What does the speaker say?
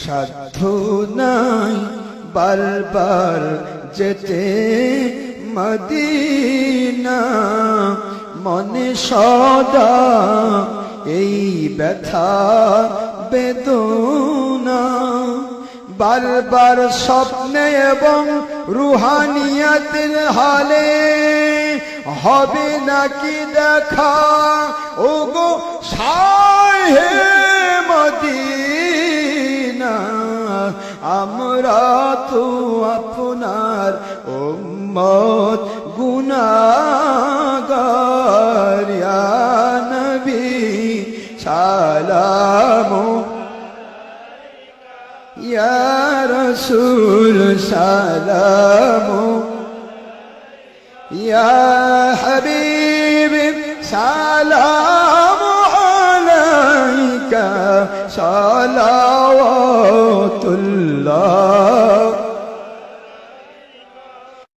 সাধ্য নাই বারবার যেতে মদিনা, মনে সদা এই ব্যথা বেদনা। বারবার স্বপ্নে এবং রুহানিয়াতের হালে হবে নাকি দেখা ওগো শাহে মদিনা। আমরা তো আপনার উম্মত গুনাহগার, ইয়া নবী সালাম, ইয়া রাসূল সালাম, ইয়া হাবিব সালাম আলাইকা সালাওয়াতুল্লাহ